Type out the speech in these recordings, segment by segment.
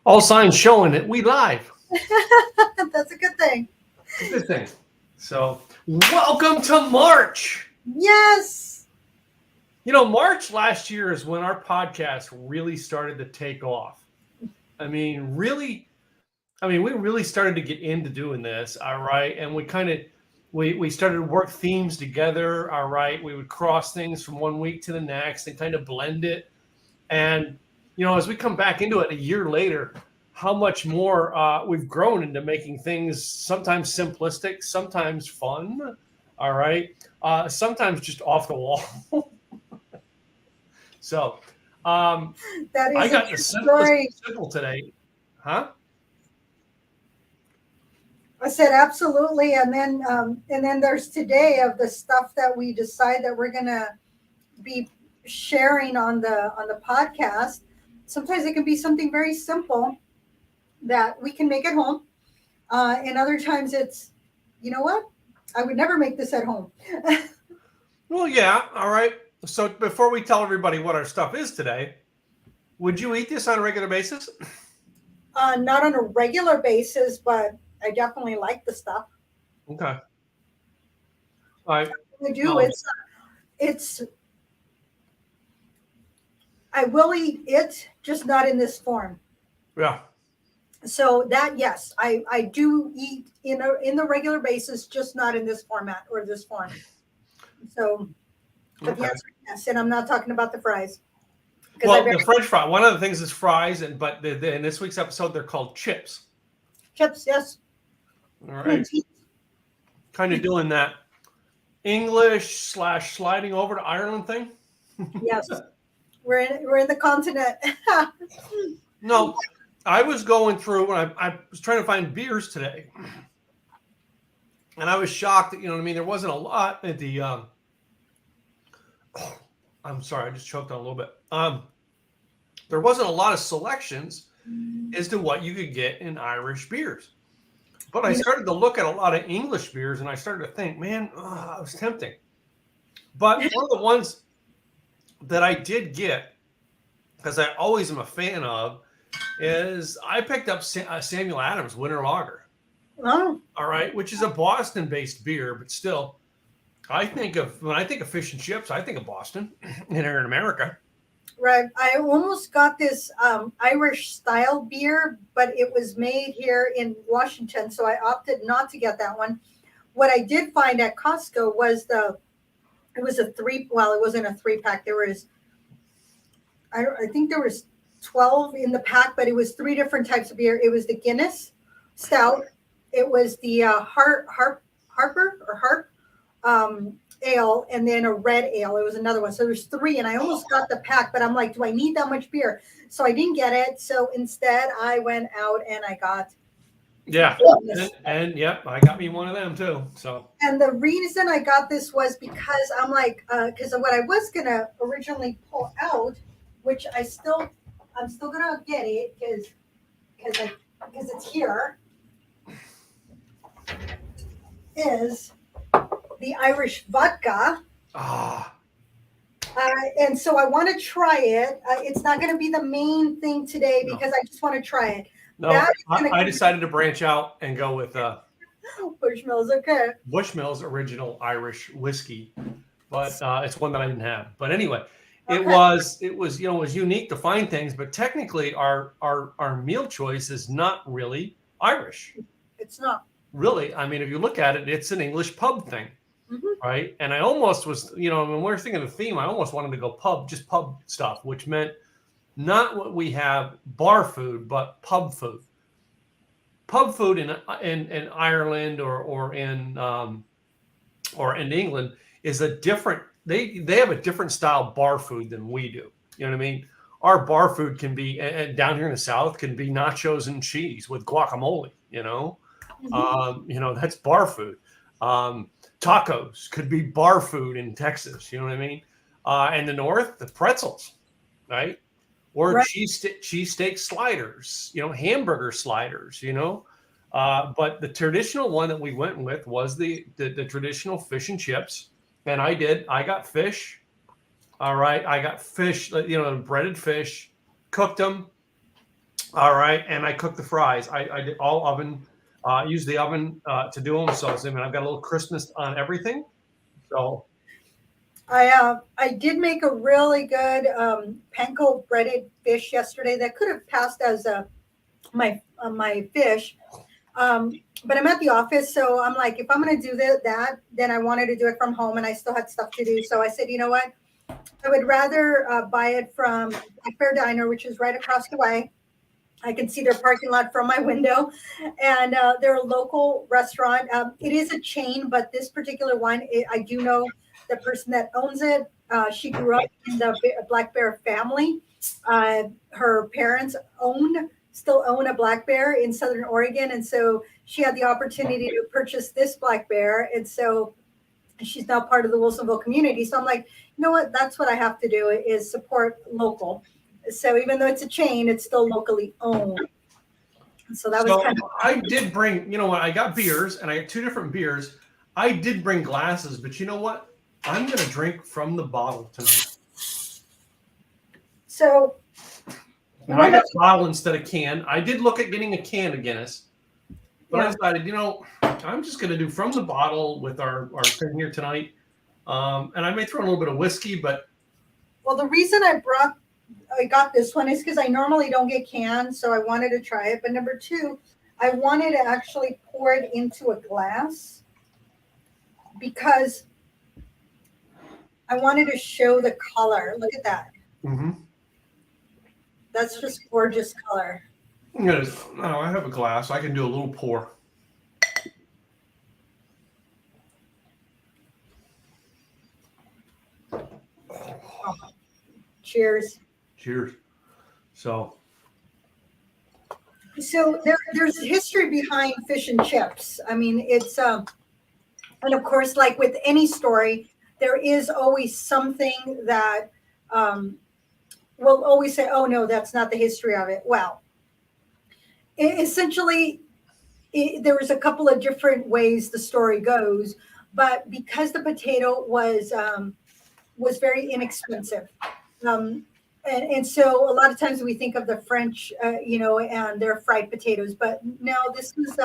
All signs showing that we live. That's a good thing. It's a good thing. So, welcome to March. Yes. You know, March last year is when our podcast really started to take off. We really started to get into doing this, all right? And we started to work themes together, all right? We would cross things from one week to the next and kind of blend it. And, you know, as we come back into it a year later, how much more we've grown into making things sometimes simplistic, sometimes fun, all right? Sometimes just off the wall. So That is I got a the true simplest story. simple today. Huh? I said absolutely, and then there's today of the stuff that we decide that we're gonna be sharing on the podcast. Sometimes it can be something very simple that we can make at home, and other times it's, you know what, I would never make this at home. Well, yeah. All right. So before we tell everybody what our stuff is today, would you eat this on a regular basis? Not on a regular basis, but I definitely like the stuff. Okay. All right. I do. It's I will eat it, just not in this form. Yeah. So that, yes, I do eat in the regular basis, just not in this format or this form. So, but the Okay. answer is yes, and I'm not talking about the fries. Well, the French fry. One of the things is fries, but in this week's episode, they're called chips. Chips, yes. All right. Kind of doing that English / sliding over to Ireland thing. Yes, we're in the continent. No, I was going through and I was trying to find beers today, and I was shocked that, you know what I mean, there wasn't a lot at the. I'm sorry, I just choked on a little bit. There wasn't a lot of selections as to what you could get in Irish beers, but I started to look at a lot of English beers, and I started to think, man, it was tempting. But one of the ones that I did get, because I always am a fan of, is I picked up Samuel Adams Winter Lager. Oh, All right, which is a Boston-based beer, but still, when I think of fish and chips, I think of Boston here in America. right. I almost got this Irish style beer, but it was made here in Washington, so I opted not to get that one. What I did find at Costco was it was a three. Well, it wasn't a 3-pack. I think there was 12 in the pack, but it was 3 different types of beer. It was the Guinness Stout. It was the Harper ale, and then a red ale. It was another one. So there's 3, and I almost got the pack, but I'm like, do I need that much beer? So I didn't get it. So instead, I went out and I got. Yeah, and yep, I got me one of them too. So. And the reason I got this was because I'm like, because what I was gonna originally pull out, which I'm still gonna get it because it's here, is the Irish vodka. And so I want to try it. It's not going to be the main thing today because I just want to try it. No, I decided to branch out and go with Bushmills. Okay. Bushmills Original Irish Whiskey, but it's one that I didn't have. But anyway, it was unique to find things, but technically our meal choice is not really Irish. It's not. Really, I mean, if you look at it, it's an English pub thing, right? And I almost was, when we're thinking of the theme, I almost wanted to go pub stuff, which meant not what we have bar food, but pub food. Pub food in Ireland or in England is a different. They have a different style bar food than we do. You know what I mean? Our bar food can be, and down here in the South, can be nachos and cheese with guacamole. That's bar food. Tacos could be bar food in Texas. You know what I mean? And the North, the pretzels, right? Or cheesesteak sliders, hamburger sliders, But the traditional one that we went with was the traditional fish and chips. And I got fish. All right. I got fish, breaded fish, cooked them. All right, and I cooked the fries. I did all oven. Use the oven to do them. So I mean, I've got a little crispness on everything. So I did make a really good panko breaded fish yesterday that could have passed as my fish. But I'm at the office, so I'm like, if I'm going to do that, then I wanted to do it from home, and I still had stuff to do. So I said, you know what? I would rather buy it from Black Bear Diner, which is right across the way. I can see their parking lot from my window, and they're a local restaurant. It is a chain, but this particular one, I do know the person that owns it. She grew up in the Black Bear family. Her parents still own a Black Bear in Southern Oregon, and so she had the opportunity to purchase this Black Bear, and so she's now part of the Wilsonville community. So I'm like, you know what? That's what I have to do is support local. So even though it's a chain, it's still locally owned. So that was kind of. I did bring, you know what? I got beers, and I got 2 different beers. I did bring glasses, but you know what? I'm going to drink from the bottle tonight. So. And I got bottle instead of can. I did look at getting a can of Guinness, but I decided, you know, I'm just going to do from the bottle with our thing here tonight. And I may throw in a little bit of whiskey, but. Well, the reason I got this one is because I normally don't get cans, so I wanted to try it. But number 2, I wanted to actually pour it into a glass because I wanted to show the color. Look at that. Mm-hmm. That's just gorgeous color. No, I have a glass. I can do a little pour. Oh. Cheers. Cheers. So there's history behind fish and chips. I mean, it's and of course, like with any story, there is always something that we'll always say, "Oh no, that's not the history of it." Well, essentially, there was a couple of different ways the story goes, but because the potato was very inexpensive. And so a lot of times we think of the French, and their fried potatoes, but no, this was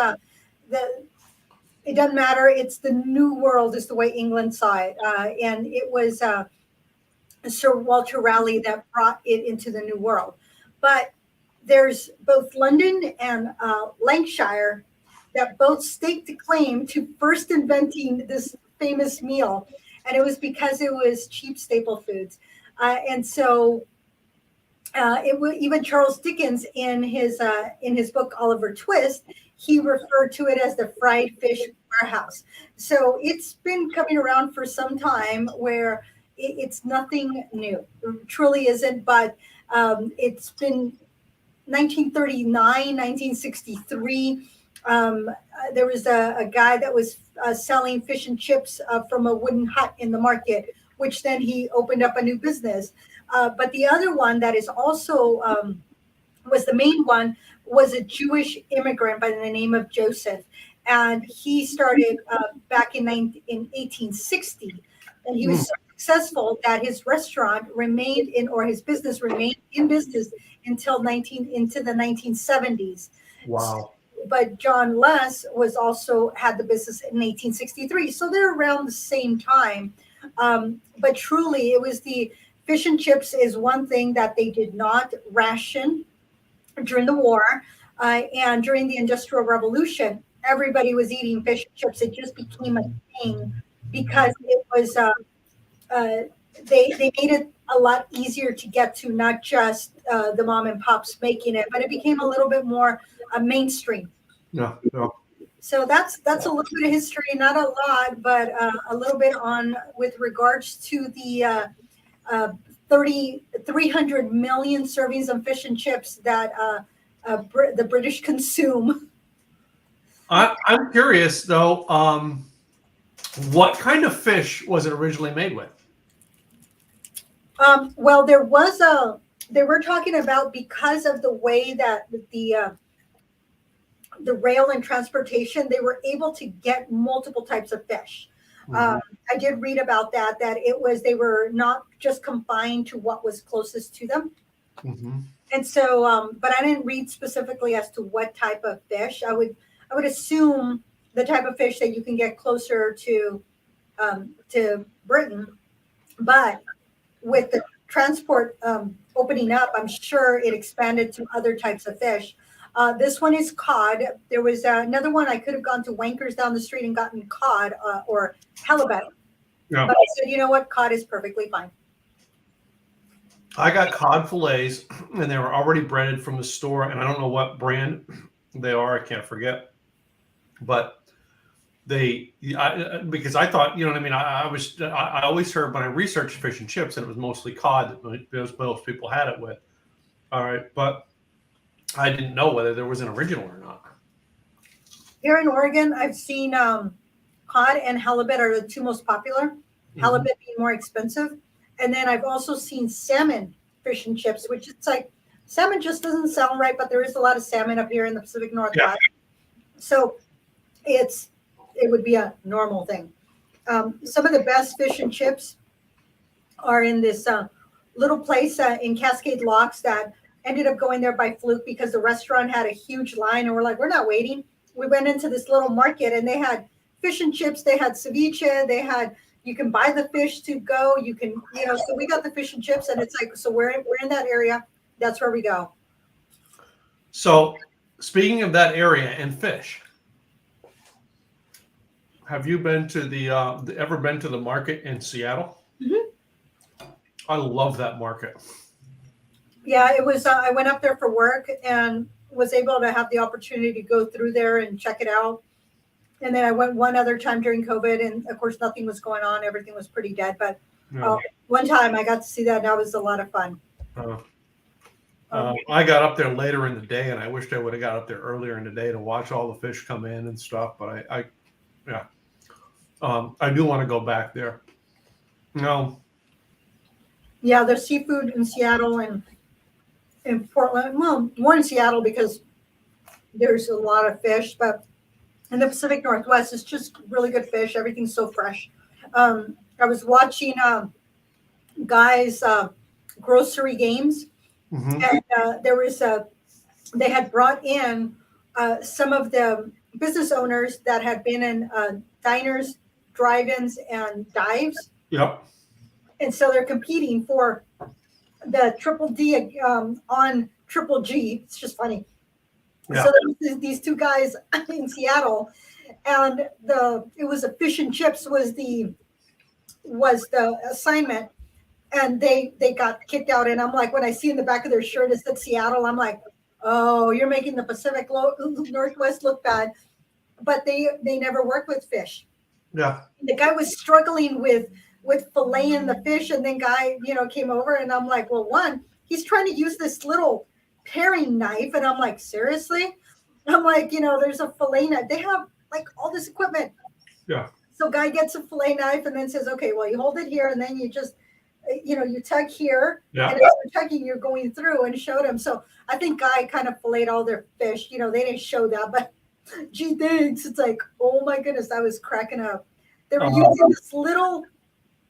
it doesn't matter. It's the New World is the way England saw it. And it was Sir Walter Raleigh that brought it into the New World. But there's both London and Lancashire that both staked a claim to first inventing this famous meal. And it was because it was cheap staple foods. And so even Charles Dickens in his book Oliver Twist, he referred to it as the fried fish warehouse. So it's been coming around for some time where it's nothing new. It truly isn't, but it's been 1939, 1963. There was a guy that was selling fish and chips from a wooden hut in the market, which then he opened up a new business. But the other one that is also was the main one was a Jewish immigrant by the name of Joseph. And he started back in 1860. And he was so successful that his restaurant his business remained in business until into the 1970s. Wow. But John Less had the business in 1863. So they're around the same time. But truly, it was the fish and chips is one thing that they did not ration during the war. And during the Industrial Revolution, everybody was eating fish and chips. It just became a thing because it was, they made it a lot easier to get to, not just the mom and pops making it, but it became a little bit more mainstream. Yeah. So that's a little bit of history, not a lot, but a little bit on with regards to the 300 million servings of fish and chips that the British consume. I'm curious though, what kind of fish was it originally made with? Well, they were talking about because of the way that the rail and transportation, they were able to get multiple types of fish. Mm-hmm. I did read about that they were not just confined to what was closest to them. Mm-hmm. And so, but I didn't read specifically as to what type of fish. I would assume the type of fish that you can get closer to Britain, but with the transport opening up, I'm sure it expanded to other types of fish. This one is cod. There was another one I could have gone to Wankers down the street and gotten cod or halibut. Yeah. But I said, you know what? Cod is perfectly fine. I got cod fillets, and they were already breaded from the store, and I don't know what brand they are. I can't forget, but because I thought, you know what I mean. I always heard when I researched fish and chips that it was mostly cod that most people had it with. All right, but I didn't know whether there was an original or not. Here in Oregon, I've seen cod and halibut are the two most popular. Halibut being more expensive. And then I've also seen salmon fish and chips, which it's like salmon just doesn't sound right, but there is a lot of salmon up here in the Pacific Northwest. So it would be a normal thing. Some of the best fish and chips are in this little place in Cascade Locks that ended up going there by fluke because the restaurant had a huge line and we're like, we're not waiting. We went into this little market and they had fish and chips, they had ceviche, you can buy the fish to go. You can, so we got the fish and chips, and it's like, so we're in that area. That's where we go. So, speaking of that area and fish, have you been to ever been to the market in Seattle? Mm-hmm. I love that market. Yeah, it was. I went up there for work and was able to have the opportunity to go through there and check it out. And then I went one other time during COVID, and of course, nothing was going on. Everything was pretty dead. But one time I got to see that, and that was a lot of fun. I got up there later in the day, and I wished I would have got up there earlier in the day to watch all the fish come in and stuff. But I do want to go back there. No. Yeah, there's seafood in Seattle and in Portland. Well, more in Seattle because there's a lot of fish, but in the Pacific Northwest, it's just really good fish. Everything's so fresh. I was watching guys' grocery games, and they had brought in some of the business owners that had been in diners, drive-ins, and dives. Yep. And so they're competing for the Triple D on Triple G. It's just funny. Yeah. So there was these two guys in Seattle, and it was a fish and chips was the assignment, and they got kicked out. And I'm like, when I see in the back of their shirt it said Seattle, I'm like, oh, you're making the Pacific Northwest look bad. But they never worked with fish. Yeah. The guy was struggling with filleting the fish, and then guy came over, and I'm like, well, he's trying to use this little paring knife, and I'm like, seriously? I'm like, there's a fillet knife. They have like all this equipment. Yeah. So guy gets a fillet knife and then says, okay, well, you hold it here, and then you just you tug here. Yeah. And as you're tugging, you're going through, and showed him. So I think guy kind of filleted all their fish. They didn't show that, but gee, thanks. It's like, oh my goodness, I was cracking up. They were using this little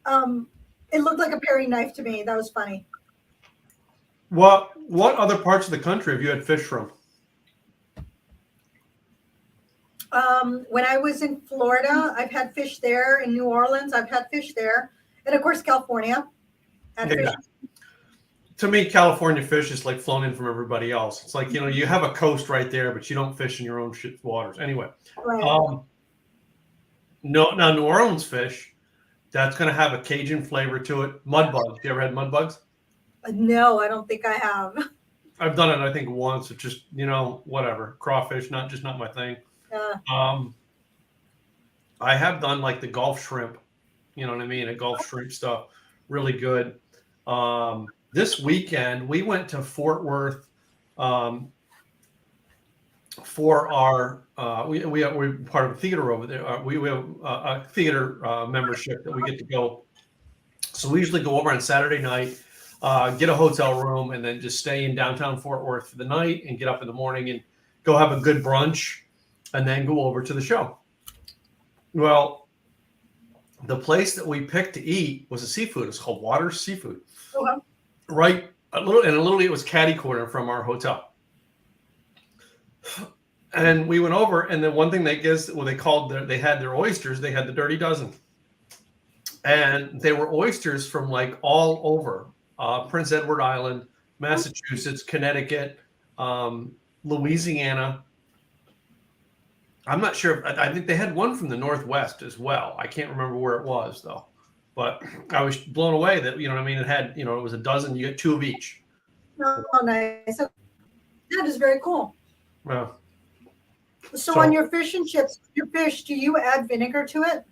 it looked like a paring knife to me. That was funny. What other parts of the country have you had fish from? When I was in Florida, I've had fish there. In New Orleans, I've had fish there. And of course, California. Yeah. To me, California fish is like flown in from everybody else. It's like, you have a coast right there, but you don't fish in your own waters. Anyway. Right. Now New Orleans fish, that's going to have a Cajun flavor to it. Mud bugs. You ever had mud bugs? No, I don't think I have. I've done it, I think, once. It's just, whatever. Crawfish, not my thing. I have done like the Gulf shrimp, you know what I mean? A Gulf shrimp stuff, really good. This weekend we went to Fort Worth for our we're part of a theater over there. We have a theater membership that we get to go. So we usually go over on Saturday night, get a hotel room, and then just stay in downtown Fort Worth for the night and get up in the morning and go have a good brunch and then go over to the show. Well, the place that we picked to eat was a seafood. It's called Waters Seafood. Uh-huh. Right literally it was catty corner from our hotel. And we went over, and the one thing they had their oysters. They had the Dirty Dozen, and they were oysters from like all over Prince Edward Island, Massachusetts, Connecticut, Louisiana. I'm not sure. I think they had one from the Northwest as well. I can't remember where it was though. But I was blown away that, you know what I mean, it had, it was a dozen. You get 2 of each. Oh, nice. That is very cool. Well, so on your fish and chips, your fish, do you add vinegar to it?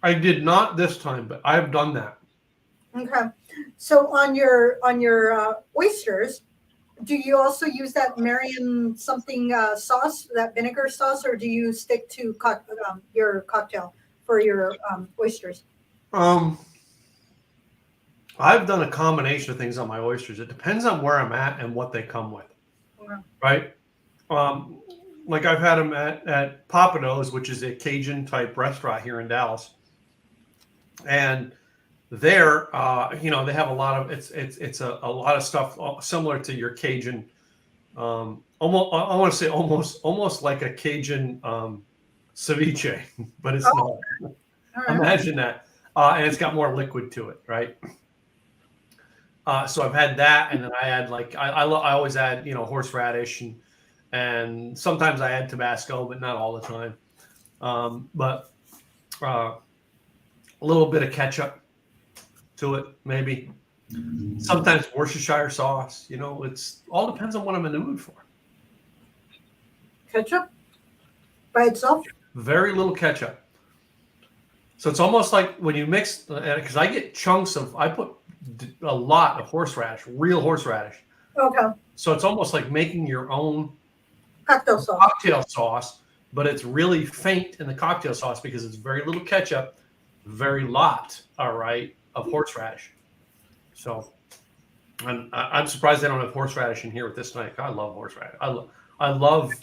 I did not this time, but I've done that. Okay. So on your oysters, do you also use that Marion something sauce, that vinegar sauce, or do you stick to your cocktail for your oysters? I've done a combination of things on my oysters. It depends on where I'm at and what they come with. Yeah. Right? Like I've had them at Papado's, which is a Cajun type restaurant here in Dallas. And there, they have a lot of it's a lot of stuff similar to your Cajun. Almost, I want to say almost like a Cajun ceviche, but it's not. Right. Imagine that, and it's got more liquid to it, right? So I've had that, and then I add I always add horseradish and sometimes I add Tabasco, but not all the time. But a little bit of ketchup to it, maybe. Sometimes Worcestershire sauce. It's all depends on what I'm in the mood for. Ketchup by itself? Very little ketchup. So it's almost like when you mix, because I get chunks I put a lot of horseradish, real horseradish. Okay. So it's almost like making your own cocktail sauce, but it's really faint in the cocktail sauce because it's very little ketchup, very lot, all right, of horseradish. So I'm surprised they don't have horseradish in here with this night. I love horseradish. I love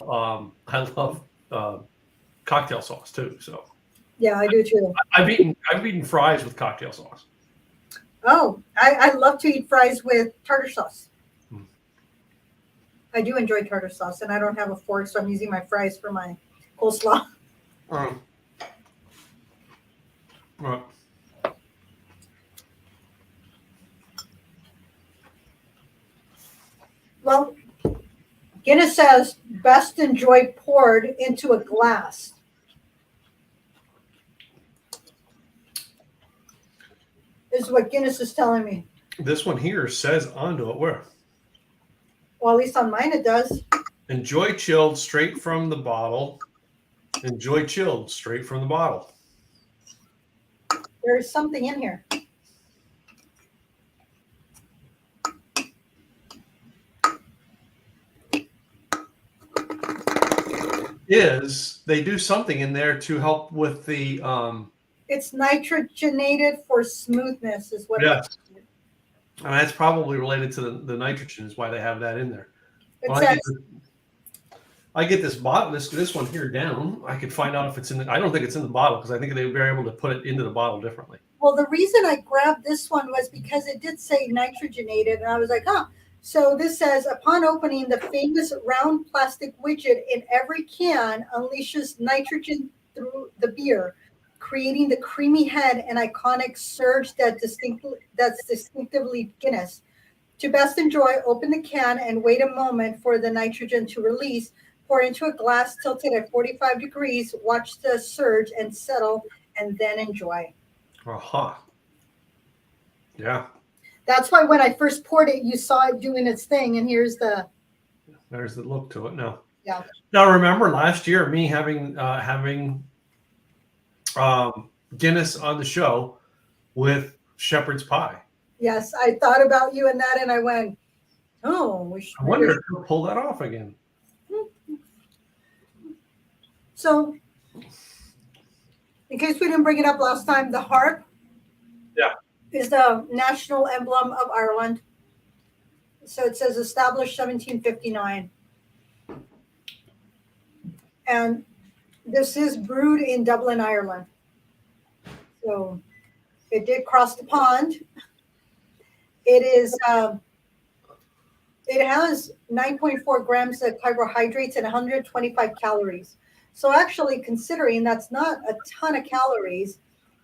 cocktail sauce too. So yeah, I do too. I've eaten fries with cocktail sauce. Oh, I love to eat fries with tartar sauce. I do enjoy tartar sauce, and I don't have a fork, so I'm using my fries for my coleslaw. Right. Well, Guinness says best enjoy poured into a glass. Is what Guinness is telling me. This one here says onto it where? Well, at least on mine it does. Enjoy chilled straight from the bottle. Enjoy chilled straight from the bottle. There's something in here. They do something in there to help with the it's nitrogenated for smoothness is what yes. And that's probably related to the nitrogen is why they have that in there. I get this bottle, this one here down. I could find out if it's in I don't think it's in the bottle because I think they were able to put it into the bottle differently. Well, the reason I grabbed this one was because it did say nitrogenated, and I was like, huh. So this says, upon opening, the famous round plastic widget in every can unleashes nitrogen through the beer, creating the creamy head and iconic surge that's distinctively Guinness. To best enjoy, open the can and wait a moment for the nitrogen to release. Pour into a glass tilted at 45 degrees. Watch the surge and settle, and then enjoy. Aha. Yeah. That's why when I first poured it, you saw it doing its thing, and there's the look to it now. Yeah. Now remember last year me having Guinness on the show with shepherd's pie. Yes, I thought about you and that, and I went, oh, we should. I wonder if we'll pull that off again. So, in case we didn't bring it up last time, the harp is the national emblem of Ireland. So it says established 1759. And this is brewed in Dublin, Ireland. So it did cross the pond. It is it has 9.4 grams of carbohydrates and 125 calories. So actually, considering that's not a ton of calories,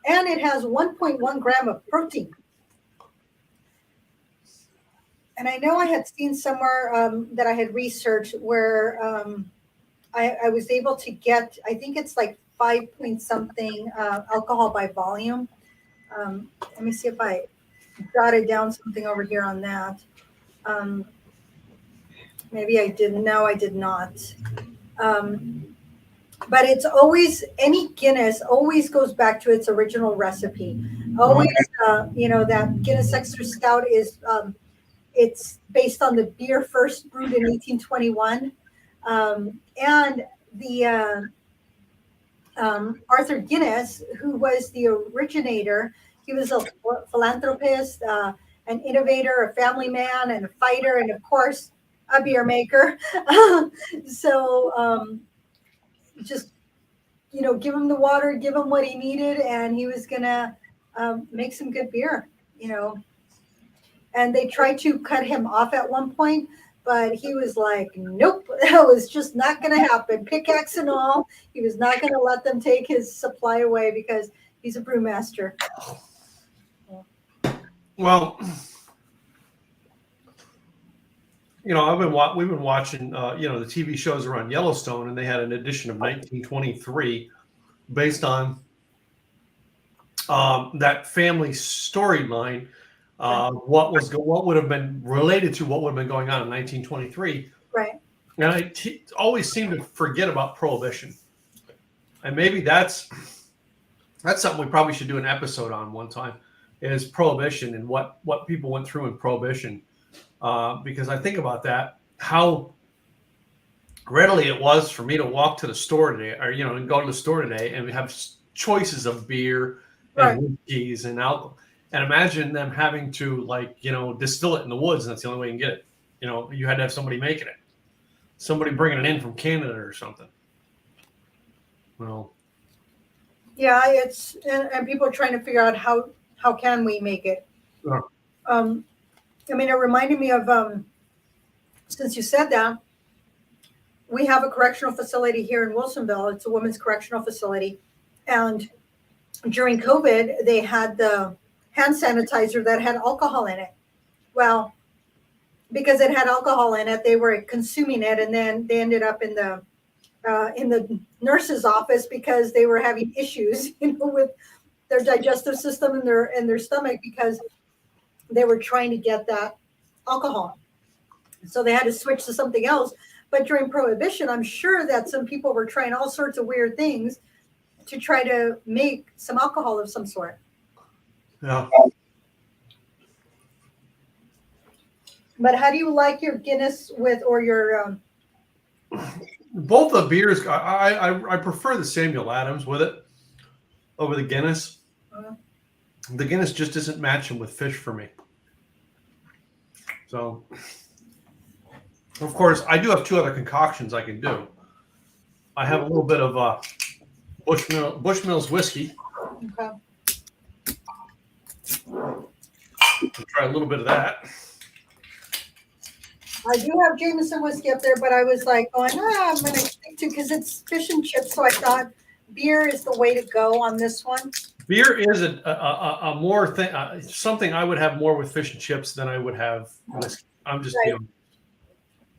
and it has 1.1 gram of protein. And I know I had seen somewhere that I had researched where I was able to get, I think it's like 5 point something alcohol by volume. Let me see if I jotted down something over here on that. Maybe I didn't. No, I did not. But it's always, any Guinness always goes back to its original recipe. Always, that Guinness Extra Stout is, it's based on the beer first brewed in 1821. And the Arthur Guinness, who was the originator, he was a philanthropist, an innovator, a family man, and a fighter, and of course, a beer maker. So just, give him the water, give him what he needed, and he was going to make some good beer, And they tried to cut him off at one point, but he was like, nope, that was just not going to happen. Pickaxe and all, he was not going to let them take his supply away because he's a brewmaster. Well, we've been watching, the TV shows around Yellowstone, and they had an edition of 1923 based on that family storyline. What would have been related to what would have been going on in 1923. Right. And I always seem to forget about Prohibition. And maybe that's something we probably should do an episode on one time, is Prohibition and what people went through in Prohibition. Because I think about that, how readily it was for me to walk to the store today, or, and go to the store today and have choices of beer and whiskeys and alcohol. And imagine them having to distill it in the woods, and that's the only way you can get it. You had to have somebody making it, somebody bringing it in from Canada or something. Well, yeah, it's and people are trying to figure out how can we make it. Sure. It reminded me of since you said that, we have a correctional facility here in Wilsonville. It's a women's correctional facility, and during COVID, they had the hand sanitizer that had alcohol in it. Well, because it had alcohol in it, they were consuming it, and then they ended up in the nurse's office because they were having issues, with their digestive system and their stomach, because they were trying to get that alcohol. So they had to switch to something else. But during Prohibition, I'm sure that some people were trying all sorts of weird things to try to make some alcohol of some sort. Yeah. But how do you like your Guinness or your? Both the beers, I prefer the Samuel Adams with it over the Guinness. The Guinness just isn't matching with fish for me. So, of course, I do have two other concoctions I can do. I have a little bit of Bushmills whiskey. Okay. Try a little bit of that. I do have Jameson whiskey up there, but I was like going, I'm going to stick to, because it's fish and chips. So I thought beer is the way to go on this one. Beer is a more thing, something I would have more with fish and chips than I would have whiskey. I'm just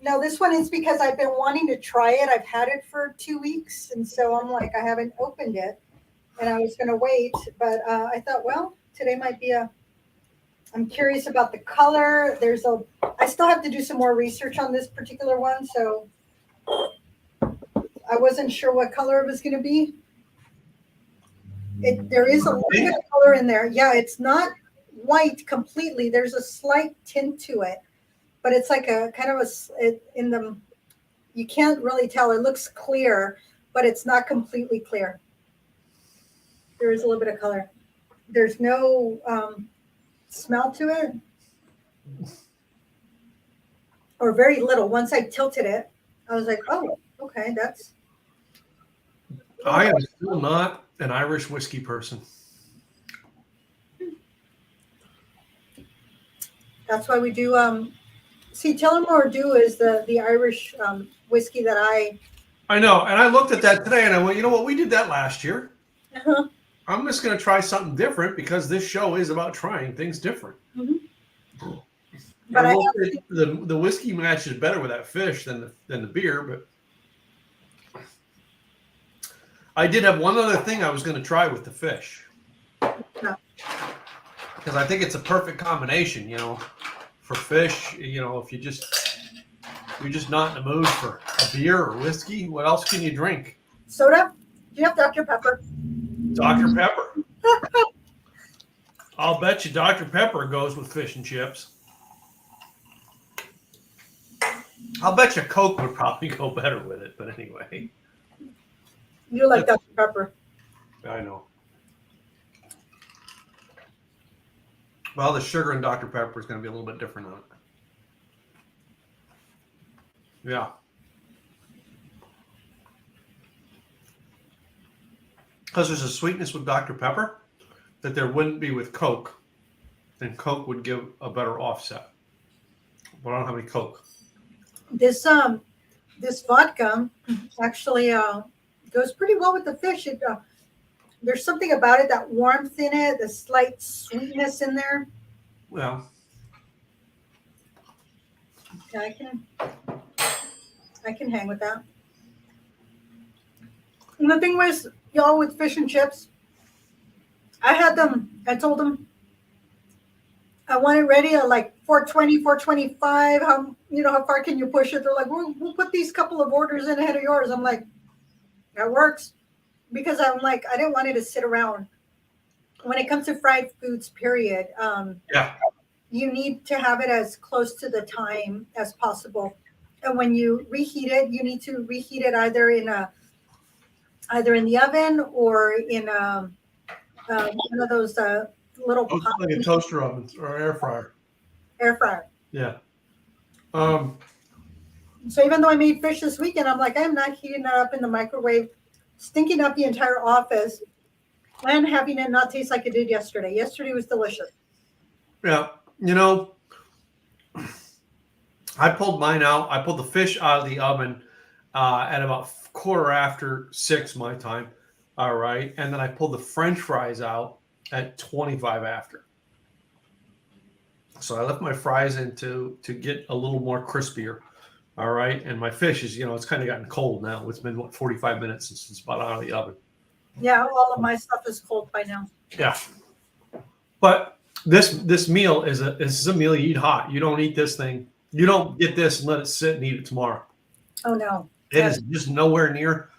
No, this one is because I've been wanting to try it. I've had it for 2 weeks, and so I'm like, I haven't opened it, and I was going to wait, but I thought, well, today might be I'm curious about the color. I still have to do some more research on this particular one, so I wasn't sure what color it was going to be. There is a little bit of color in there. Yeah, it's not white completely. There's a slight tint to it, but it's like a kind of you can't really tell. It looks clear, but it's not completely clear. There is a little bit of color. There's no smell to it, or very little. Once I tilted it, I was like, oh, okay, that's. I am still not an Irish whiskey person. That's why we do See, Tullamore Dew is the Irish whiskey that I know, and I looked at that today, and I went, you know what? We did that last year. Uh-huh. I'm just going to try something different because this show is about trying things different. Mm-hmm. But the whiskey matches better with that fish than the beer. But I did have one other thing I was going to try with the fish. Yeah. Because I think it's a perfect combination, for fish. If you're just not in the mood for a beer or whiskey, what else can you drink? Soda? Do you have Dr. Pepper? Dr. Pepper. I'll bet you Dr. Pepper goes with fish and chips. I'll bet you Coke would probably go better with it, but anyway. You like Dr. Pepper. I know. Well, the sugar in Dr. Pepper is going to be a little bit different on it. Yeah. Because there's a sweetness with Dr. Pepper that there wouldn't be with Coke, and Coke would give a better offset. But I don't have any Coke. This vodka actually goes pretty well with the fish. There's something about it, that warmth in it, the slight sweetness in there. Well, Yeah, I can hang with that. And the thing was, y'all, with fish and chips, I told them I want it ready at like 420, 425. How far can you push it? They're like, we'll put these couple of orders in ahead of yours. I'm like, that works. Because I'm like, I didn't want it to sit around. When it comes to fried foods, period, yeah. you need to have it as close to the time as possible. And when you reheat it, you need to reheat it either in the oven or in one of those little Like a toaster oven or air fryer. Air fryer. Yeah. So even though I made fish this weekend, I'm like, I'm not heating that up in the microwave, stinking up the entire office, and having it not taste like it did yesterday. Yesterday was delicious. Yeah. I pulled mine out. I pulled the fish out of the oven at about 6:15 my time. All right. And then I pulled the French fries out at 25 after. So I left my fries in to get a little more crispier. All right. And my fish is, it's kind of gotten cold now. It's been 45 minutes since it's about out of the oven. Yeah, all of my stuff is cold by now. Yeah. But this meal is a meal you eat hot. You don't eat this thing. You don't get this and let it sit and eat it tomorrow. Oh no. It is just nowhere near.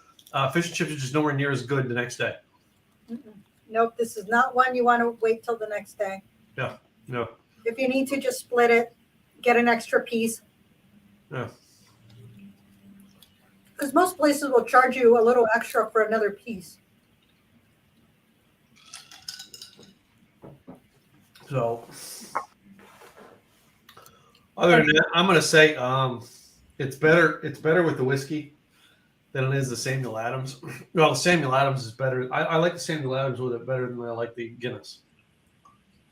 Fish and chips are just nowhere near as good the next day. Nope, this is not one you want to wait till the next day. Yeah, no. If you need to, just split it, get an extra piece. Yeah. Because most places will charge you a little extra for another piece. So, other than that, I'm going to say it's better with the whiskey than it is the Samuel Adams. Well, the Samuel Adams is better. I like the Samuel Adams with it better than I like the Guinness.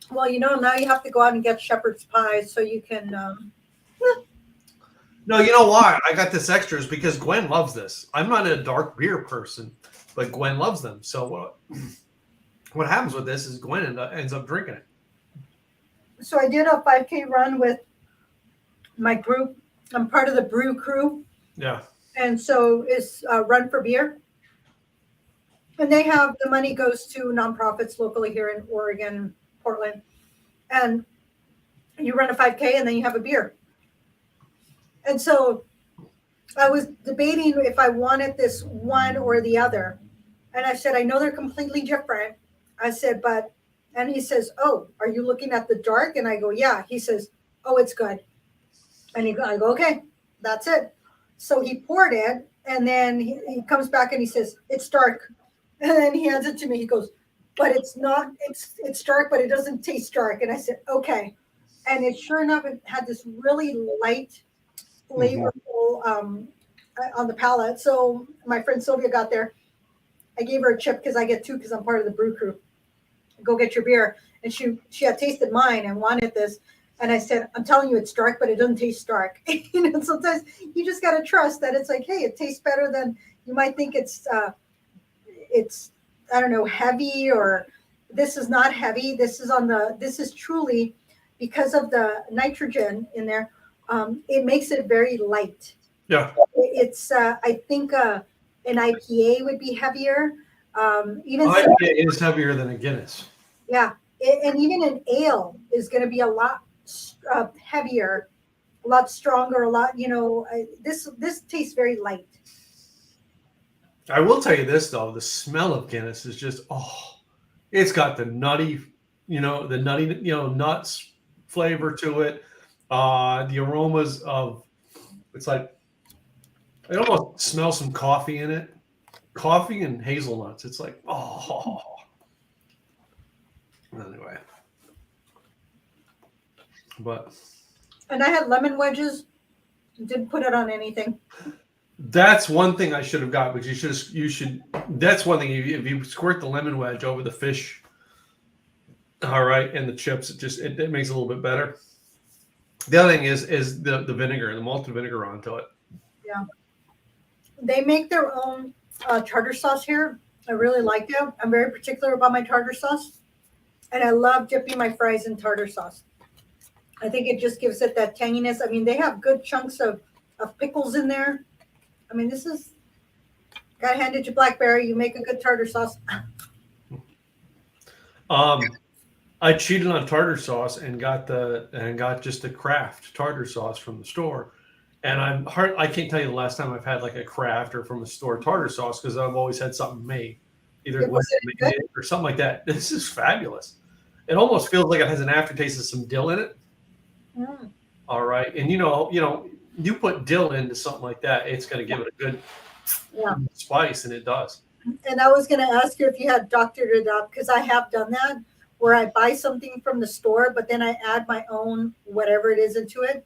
Well, now you have to go out and get shepherd's pie so you can. No, you know why? I got this extra is because Gwen loves this. I'm not a dark beer person, but Gwen loves them. So what happens with this is Gwen ends up drinking it. So I did a 5K run with my group. I'm part of the Brew Crew. Yeah. And so it's Run for Beer. And they have the money goes to nonprofits locally here in Oregon, Portland. And you run a 5K and then you have a beer. And so I was debating if I wanted this one or the other. And I said, I know they're completely different. I said, and he says, oh, are you looking at the dark? And I go, yeah. He says, oh, it's good. And I go, okay, that's it. So he poured it, and then he comes back and he says, it's dark. And then he hands it to me. He goes, but it's not, it's dark, but it doesn't taste dark. And I said, okay. And it sure enough, it had this really light, flavorful on the palate. So my friend Sylvia got there. I gave her a chip because I get two because I'm part of the Brew Crew. Go get your beer. And she had tasted mine and wanted this. And I said, I'm telling you, it's dark, but it doesn't taste dark. Sometimes you just got to trust that it's like, hey, it tastes better than you might think it's, I don't know, heavy, or this is not heavy. This is truly because of the nitrogen in there. It makes it very light. Yeah. It's, I think an IPA would be heavier. Even IPA is heavier than a Guinness. Yeah. And even an ale is going to be a lot heavier, a lot stronger, a lot, this tastes very light. I will tell you this though, the smell of Guinness is just it's got the nutty, nuts flavor to it. The aromas of it's like I almost smell some coffee in it. Coffee and hazelnuts. It's like anyway. But And I had lemon wedges. Didn't put it on anything. that's one thing I should have got, because you should. That's one thing. If you squirt the lemon wedge over the fish, all right, and the chips, it makes it a little bit better. The other thing is the vinegar, the malted vinegar onto it. Yeah. They make their own tartar sauce here. I really like it. I'm very particular about my tartar sauce, and I love dipping my fries in tartar sauce. I think it just gives it that tanginess. I mean, they have good chunks of pickles in there. I mean, this is, gotta hand it to Blackberry. You make a good tartar sauce. I cheated on tartar sauce and got just a Kraft tartar sauce from the store. And I can't tell you the last time I've had like a Kraft or from a store tartar sauce, because I've always had something made, either it was made or something like that. This is fabulous. It almost feels like it has an aftertaste of some dill in it. Mm. All right, and you put dill into something like that, it's going to give it a good spice, and it does. And I was going to ask you if you had doctored it up, because I have done that, where I buy something from the store, but then I add my own whatever it is into it.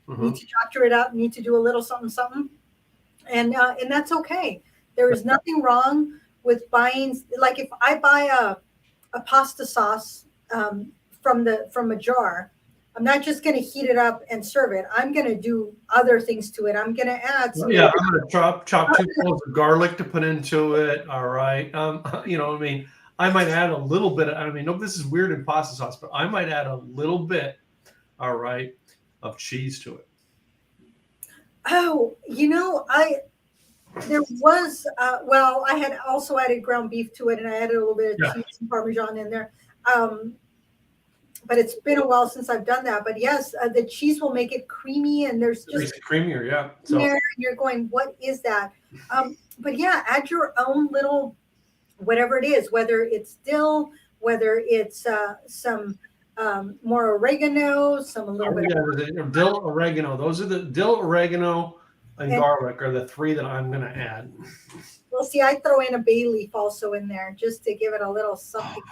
Mm-hmm. Need to doctor it up, need to do a little something, and that's okay. There is nothing wrong with buying. Like if I buy a pasta sauce from a jar, I'm not just going to heat it up and serve it. I'm going to do other things to it. I'm going to add some. Yeah, I'm going to chop 2 cloves of garlic to put into it. All right. I mean, I might add a little bit. This is weird in pasta sauce, but I might add a little bit, all right, of cheese to it. Oh, there was, I had also added ground beef to it, and I added a little bit of cheese and Parmesan in there. But it's been a while since I've done that. But yes, the cheese will make it creamy, and there's just makes it creamier, yeah. So you're going, what is that? But yeah, add your own little, whatever it is, whether it's dill, whether it's some more oregano, a little bit of dill, oregano. Those are the dill, oregano, and garlic are the 3 that I'm going to add. Well, see, I throw in a bay leaf also in there just to give it a little something.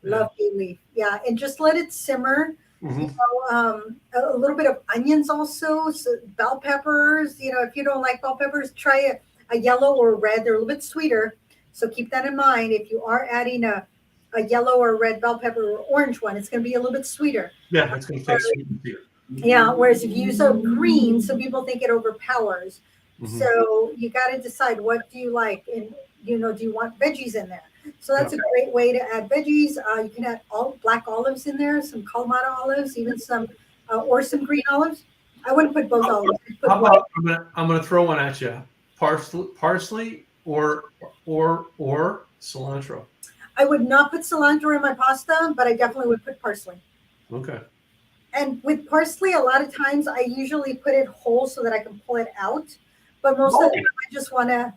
Love bay leaf. Yeah, and just let it simmer. Mm-hmm. A little bit of onions also, so bell peppers. If you don't like bell peppers, try a yellow or red. They're a little bit sweeter, so keep that in mind. If you are adding a yellow or red bell pepper or orange one, it's going to be a little bit sweeter. Yeah, it's going to taste sweet and sweet. Yeah, whereas if you use a green, some people think it overpowers. Mm-hmm. So you got to decide, what do you like, and do you want veggies in there? So that's a great way to add veggies. You can add black olives in there, some Kalamata olives, even some or some green olives. I wouldn't put both olives. How about I'm going to throw one at you: parsley or cilantro. I would not put cilantro in my pasta, but I definitely would put parsley. Okay. And with parsley, a lot of times I usually put it whole so that I can pull it out. But most of the time, I just want to.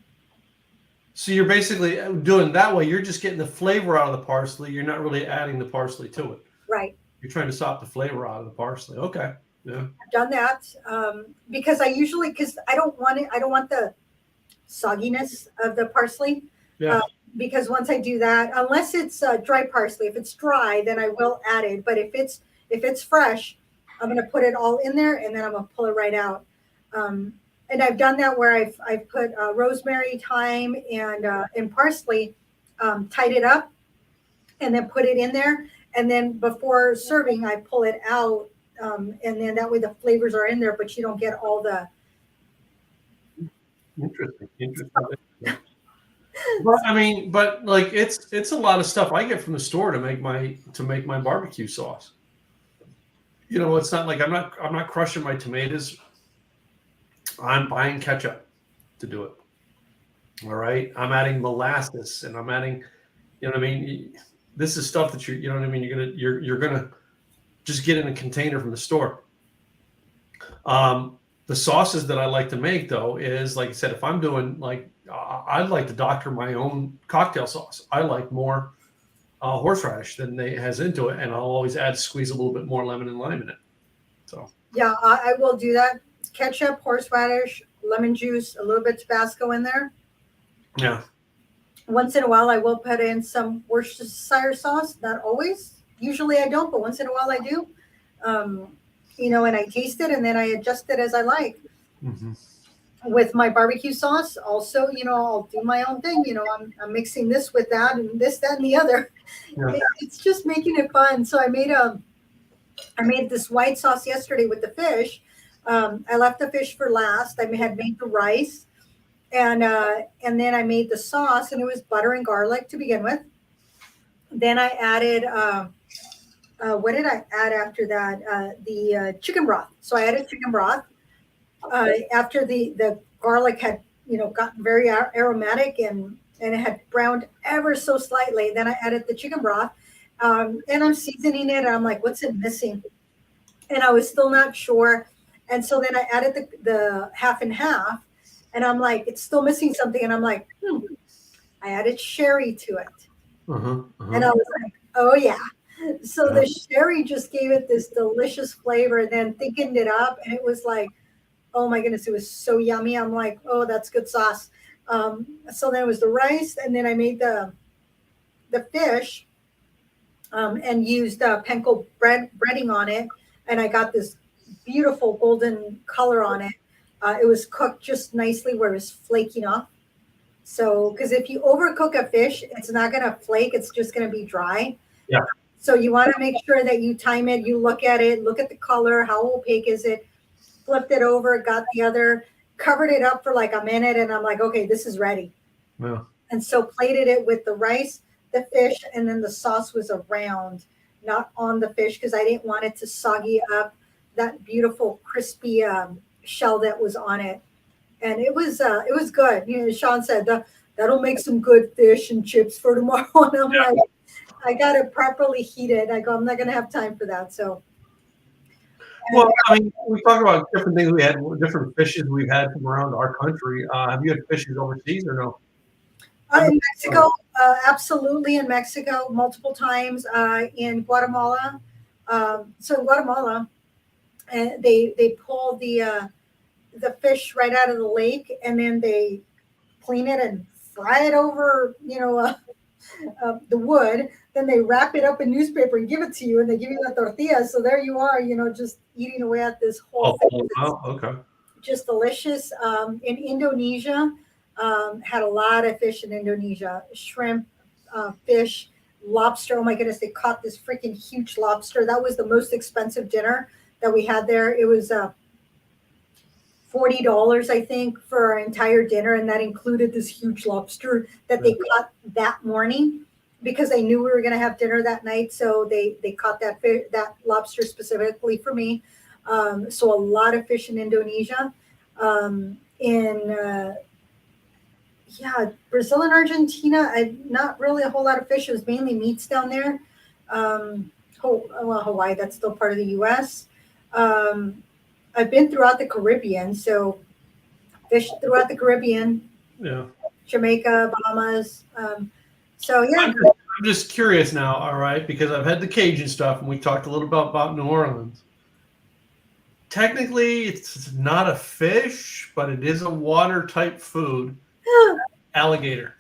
So you're basically doing that way. You're just getting the flavor out of the parsley. You're not really adding the parsley to it. Right. You're trying to stop the flavor out of the parsley. Okay. Yeah. I've done that because I don't want it. I don't want the sogginess of the parsley. Yeah. Because once I do that, unless it's dry parsley, if it's dry, then I will add it. But if it's fresh, I'm going to put it all in there, and then I'm going to pull it right out. And I've done that where I've put rosemary, thyme, and parsley, tied it up, and then put it in there. And then before serving, I pull it out and then that way the flavors are in there, but you don't get all the. Interesting. But I mean, but like it's a lot of stuff I get from the store to make my barbecue sauce. You know, it's not like I'm not crushing my tomatoes. I'm buying ketchup to do it. All right, I'm adding molasses, and I'm adding, you know what I mean. This is stuff that you know what I mean. You're gonna just get in a container from the store. The sauces that I like to make though is, like I said, if I'm doing like I'd like to doctor my own cocktail sauce. I like more horseradish than they has into it, and I'll always squeeze a little bit more lemon and lime in it. So Yeah, I will do that. Ketchup, horseradish, lemon juice, a little bit Tabasco in there. yeah, Once in a while, I will put in some Worcestershire sauce. Not always. Usually, I don't, but once in a while, I do. You know, and I taste it, and then I adjust it as I like. mm-hmm. With my barbecue sauce, also, you know, I'll do my own thing. You know, I'm mixing this with that, and this, that, and the other. Yeah. It's just making it fun. So I made this white sauce yesterday with the fish. I left the fish for last. I had made the rice, and then I made the sauce, and it was butter and garlic to begin with. Then I added what did I add after that? The chicken broth. So I added chicken broth after the garlic had, you know, gotten very aromatic and it had browned ever so slightly. Then I added the chicken broth, and I'm seasoning it. And I'm like, what's it missing? And I was still not sure. And so then I added the half and half, and I'm like, it's still missing something. And I'm like, I added sherry to it. And I was like, oh yeah. So the sherry just gave it this delicious flavor, and then thickened it up, and it was like, oh my goodness, it was so yummy. I'm like, oh, that's good sauce. So then it was the rice, and then I made the fish, and used panko breading on it, and I got this beautiful golden color on it. It was cooked just nicely where it was flaking off. So, because if you overcook a fish, it's not going to flake. It's just going to be dry. Yeah. So you want to make sure that you time it. You look at it, look at the color. How opaque is it? Flipped it over, got the other, covered it up for like a minute. And I'm like, okay, this is ready. Yeah. And so plated it with the rice, the fish, and then the sauce was around, not on the fish, because I didn't want it to soggy up that beautiful crispy shell that was on it. And it was good. You know, Sean said that'll make some good fish and chips for tomorrow. And I'm like, I got to properly heat it. I go, I'm not going to have time for that. So. Well, I mean, we talk about different things. We had different fishes we've had from around our country. Have you had fishes overseas or no? In Mexico, absolutely. In Mexico, multiple times. In Guatemala, so in Guatemala, they pull the fish right out of the lake, and then they clean it and fry it over, you know, the wood. Then they wrap it up in newspaper and give it to you, and they give you the tortillas. So there you are, you know, just eating away at this whole thing. Oh, okay. Just delicious. In Indonesia, had a lot of fish in Indonesia. Shrimp, fish, lobster. Oh my goodness, they caught this freaking huge lobster. That was the most expensive dinner that we had there. It was $40, I think, for our entire dinner, and that included this huge lobster that they caught that morning because they knew we were going to have dinner that night. So they caught that lobster specifically for me. So a lot of fish in Indonesia. Brazil and Argentina, not really a whole lot of fish. It was mainly meats down there. Hawaii, that's still part of the U.S. I've been throughout the Caribbean, so fish throughout the Caribbean. Yeah. Jamaica, Bahamas. So yeah. I'm just curious now, all right, because I've had the Cajun stuff, and we talked a little about New Orleans. Technically, it's not a fish, but it is a water type food. Alligator.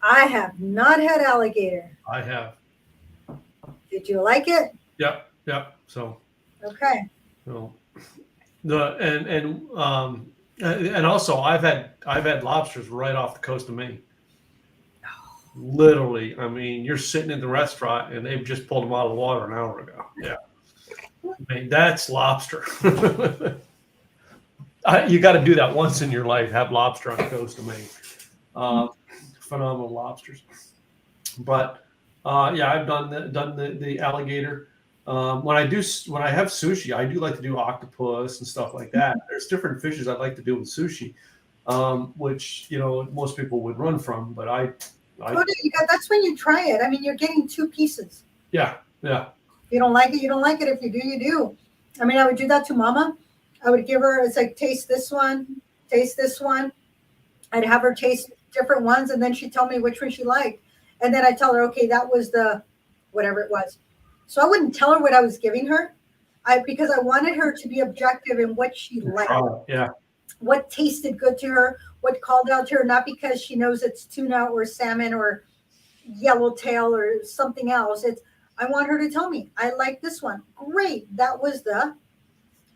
I have not had alligator. I have. Did you like it? Yep. So. Okay. So, and also I've had lobsters right off the coast of Maine. Literally, I mean, you're sitting in the restaurant and they've just pulled them out of the water an hour ago. Yeah. I mean, that's lobster. You got to do that once in your life. Have lobster on the coast of Maine. Phenomenal lobsters. But yeah, I've done the alligator. When I have sushi, I do like to do octopus and stuff like that. There's different fishes I'd like to do with sushi, which most people would run from. But that's when you try it. I mean, you're getting 2 pieces. Yeah. If you don't like it, you don't like it. If you do, you do. I mean, I would do that to Mama. I would give her, it's like, taste this one, taste this one. I'd have her taste different ones, and then she'd tell me which one she liked. And then I'd tell her, okay, that was the whatever it was. So I wouldn't tell her what I was giving her, because I wanted her to be objective in what she liked. Yeah. What tasted good to her, what called out to her, not because she knows it's tuna or salmon or yellowtail or something else. I want her to tell me, I like this one. Great. That was the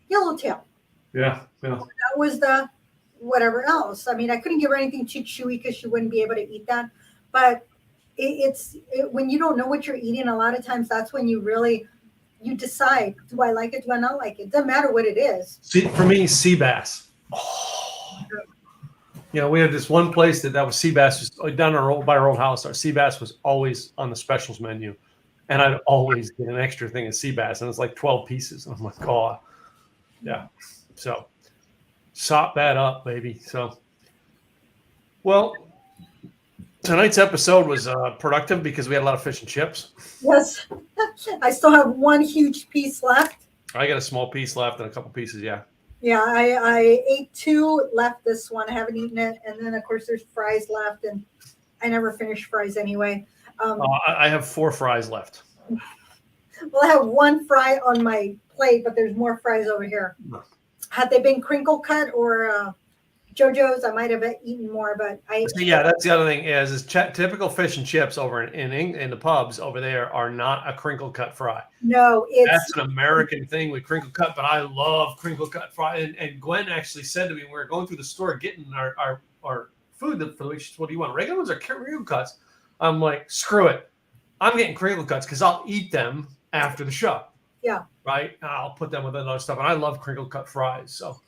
yellowtail. Yeah. That was the whatever else. I mean, I couldn't give her anything too chewy because she wouldn't be able to eat that. But when you don't know what you're eating, a lot of times that's when you decide, do I like it? Do I not like it? Doesn't matter what it is. See, for me, sea bass. Oh. We had this one place that was sea bass was down by our old house. Our sea bass was always on the specials menu. And I'd always get an extra thing of sea bass, and it's like 12 pieces. And I'm like, oh, yeah. So, sop that up, baby. So, well, tonight's episode was productive because we had a lot of fish and chips. Yes. I still have 1 huge piece left. I got a small piece left and a couple pieces, yeah. Yeah, I ate 2, left this one. I haven't eaten it. And then, of course, there's fries left, and I never finish fries anyway. I have 4 fries left. Well, I have 1 fry on my plate, but there's more fries over here. No. Had they been crinkle cut or JoJo's, I might have eaten more. But yeah, that's the other thing is typical fish and chips over in the pubs over there are not a crinkle cut fry. No, that's an American thing with crinkle cut. But I love crinkle cut fry. And Gwen actually said to me when we were going through the store getting our food for the week, what do you want, regular ones or crinkle cuts? I'm like, screw it. I'm getting crinkle cuts because I'll eat them after the show. Yeah. Right? I'll put them with other stuff. And I love crinkle cut fries. So,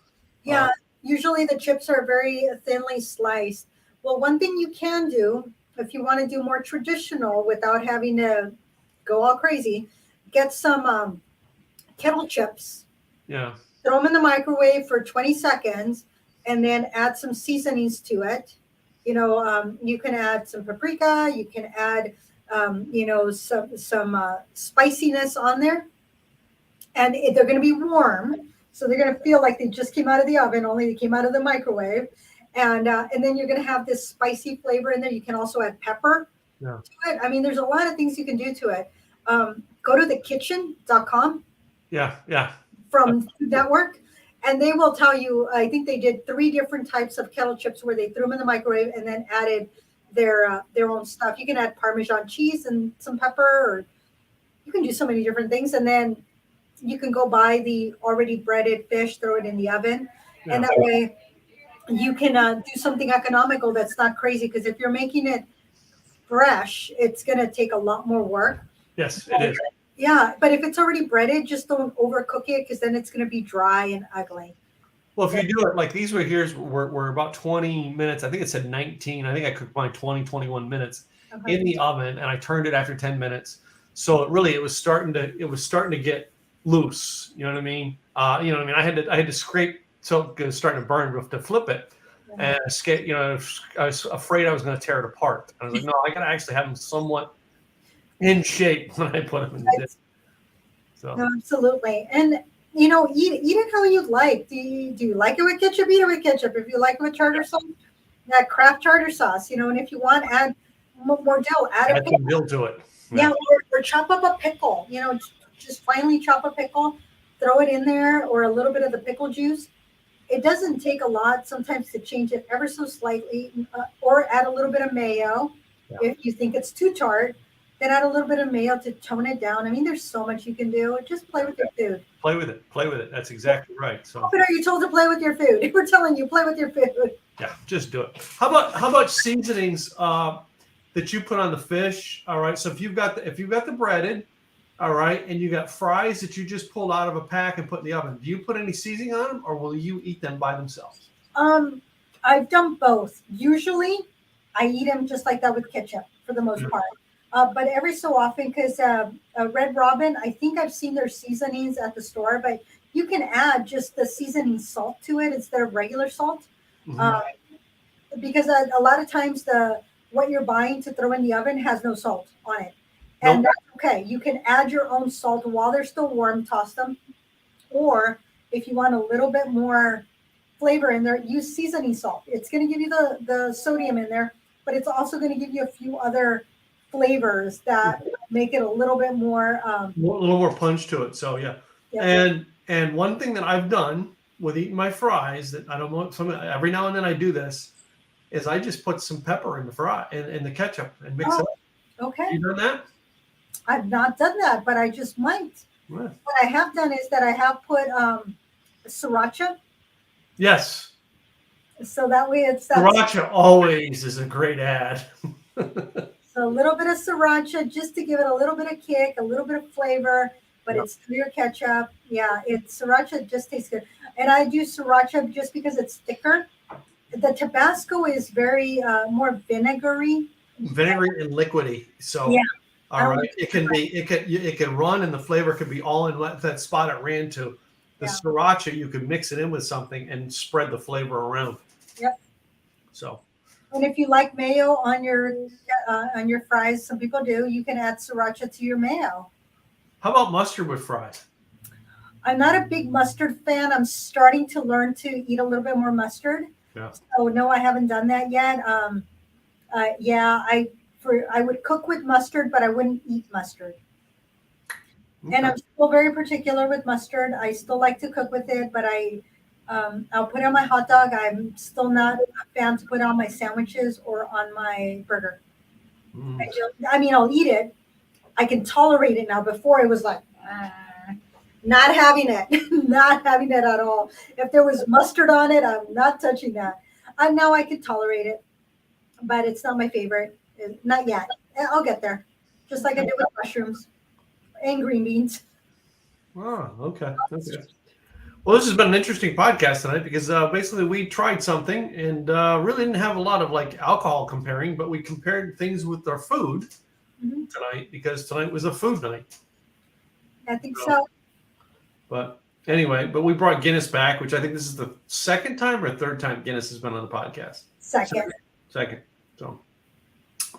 yeah, usually the chips are very thinly sliced. Well, one thing you can do, if you want to do more traditional without having to go all crazy, get some kettle chips. Yeah. Throw them in the microwave for 20 seconds and then add some seasonings to it. You can add some paprika. You can add, some spiciness on there. And they're going to be warm. So they're going to feel like they just came out of the oven, only they came out of the microwave. And then you're going to have this spicy flavor in there. You can also add pepper to it. I mean, there's a lot of things you can do to it. Go to thekitchen.com. Yeah. From Food Network. And they will tell you, I think they did 3 different types of kettle chips where they threw them in the microwave and then added their own stuff. You can add Parmesan cheese and some pepper, or you can do so many different things. And then you can go buy the already breaded fish, throw it in the oven. Yeah. And that way you can do something economical that's not crazy. Because if you're making it fresh, it's going to take a lot more work. Yes, it is. Yeah, but if it's already breaded, just don't overcook it because then it's going to be dry and ugly. Well, if you do it like these were here, we're about 20 minutes. I think it said 19. I think I cooked mine 21 minutes in the oven, and I turned it after 10 minutes. So it was starting to get loose. You know what I mean? I had to scrape so it was starting to burn to flip it. And I was afraid I was going to tear it apart. I was like, no, I got to actually have them somewhat in shape when I put them in the dish. So. No, absolutely. And, eat it how you like. Do you like it with ketchup? Eat it with ketchup. If you like it with tartar sauce, that Kraft tartar sauce, and if you want, add more dill. Add some dill to it. Yeah, or chop up a pickle. Just finely chop a pickle, throw it in there, or a little bit of the pickle juice. It doesn't take a lot sometimes to change it ever so slightly, or add a little bit of mayo if you think it's too tart. Then add a little bit of mayo to tone it down. I mean, there's so much you can do. Just play with your food. Play with it. That's exactly right. So, but are you told to play with your food? We're telling you, play with your food. Yeah, just do it. How about seasonings that you put on the fish? All right. So if you've got the breaded, all right, and you got fries that you just pulled out of a pack and put in the oven. Do you put any seasoning on them, or will you eat them by themselves? I've done both. Usually, I eat them just like that with ketchup for the most part. But every so often, because Red Robin, I think I've seen their seasonings at the store, but you can add just the seasoning salt to it instead of regular salt. Mhm. Because a lot of times what you're buying to throw in the oven has no salt on it, and Nope. that's okay. You can add your own salt while they're still warm. Toss them, or if you want a little bit more flavor in there, use seasoning salt. It's going to give you the sodium in there, but it's also going to give you a few other flavors that make it a little bit more. A little more punch to it. So yeah, Yeah. and one thing that I've done with eating my fries that I don't want every now and then I do this is I just put some pepper in the fry in the ketchup and mix it Oh, up. okay. You done that? I've not done that, but I just might. Yeah. What I have done is that I have put sriracha, Yes. so that way it's that. Sriracha always is a great ad. So a little bit of sriracha just to give it a little bit of kick, a little bit of flavor, but Yep. it's clear ketchup. Yeah, sriracha just tastes good. And I do sriracha just because it's thicker. The Tabasco is very more vinegary. Vinegary and liquidy. So Yeah. all right. It can run and the flavor could be all in that spot it ran to. The Yeah. sriracha, you can mix it in with something and spread the flavor around. Yep. So And if you like mayo on your fries, some people do, you can add sriracha to your mayo. how about mustard with fries? I'm not a big mustard fan. I'm starting to learn to eat a little bit more mustard. Yeah. So no, I haven't done that yet. Yeah, I would cook with mustard, but I wouldn't eat mustard. And Okay. I'm still very particular with mustard. I still like to cook with it, but I'll put it on my hot dog. I'm still not a fan to put it on my sandwiches or on my burger. Mm. I mean, I'll eat it. I can tolerate it now. Before it was like, not having it, not having it at all. If there was mustard on it, I'm not touching that. Now I can tolerate it, but it's not my favorite. Not yet. I'll get there. Just like I did with mushrooms and green beans. Oh, okay. Well, this has been an interesting podcast tonight because basically we tried something and really didn't have a lot of like alcohol comparing, but we compared things with our food tonight because tonight was a food night. I think so. But anyway, we brought Guinness back, which I think this is the second time or third time Guinness has been on the podcast. Second. So,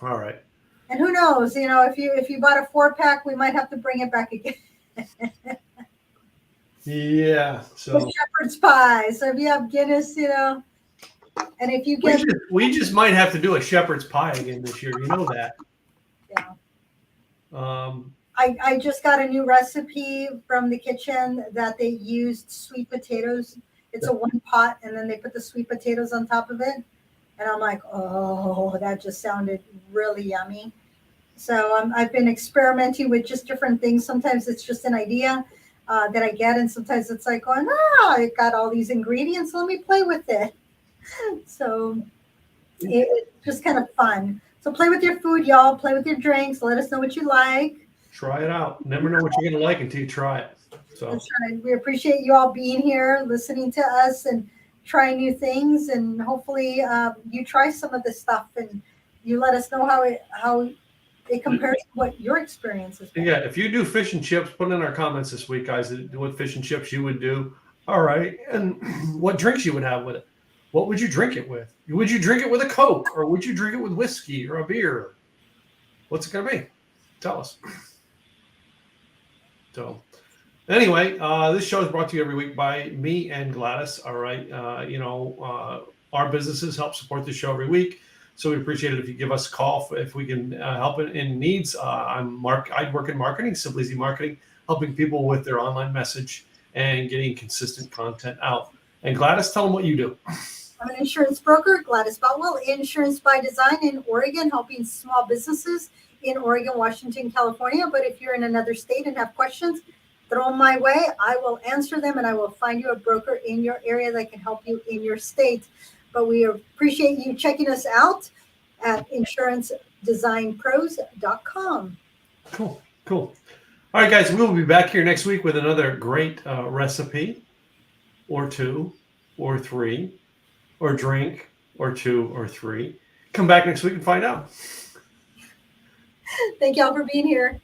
all right. And who knows? If you bought a 4-pack, we might have to bring it back again. Yeah. So With shepherd's pie. So if you have Guinness, and if you get we just might have to do a shepherd's pie again this year. You know that. Yeah. I just got a new recipe from the kitchen that they used sweet potatoes. It's a one pot, and then they put the sweet potatoes on top of it. And I'm like, oh, that just sounded really yummy. So I've been experimenting with just different things. Sometimes it's just an idea that I get, and sometimes it's like, oh, no, I got all these ingredients. Let me play with it. So it's just kind of fun. So play with your food, y'all. Play with your drinks. Let us know what you like. Try it out. Never know what you're going to like until you try it. So That's right. We appreciate you all being here, listening to us, and trying new things. And hopefully, you try some of this stuff, and you let us know how it compares to what your experience has been. yeah, if you do fish and chips, put in our comments this week, guys, what fish and chips you would do. All right, and what drinks you would have with it. What would you drink it with? Would you drink it with a Coke, or would you drink it with whiskey or a beer? What's it going to be? Tell us. So anyway, this show is brought to you every week by me and Gladys. All right. Our businesses help support the show every week. So we appreciate it if you give us a call if we can help in needs. I work in marketing, Simply Easy Marketing, helping people with their online message and getting consistent content out. And Gladys, tell them what you do. I'm an insurance broker, Gladys Botwell, Insurance by Design in Oregon, helping small businesses in Oregon, Washington, California. But if you're in another state and have questions, throw them my way. I will answer them, and I will find you a broker in your area that can help you in your state. But we appreciate you checking us out at insurancedesignpros.com. Cool. All All right, guys, we will be back here next week with another great recipe, or two, or three, or drink, or two, or three. Come back next week and find out. Thank y'all for being here.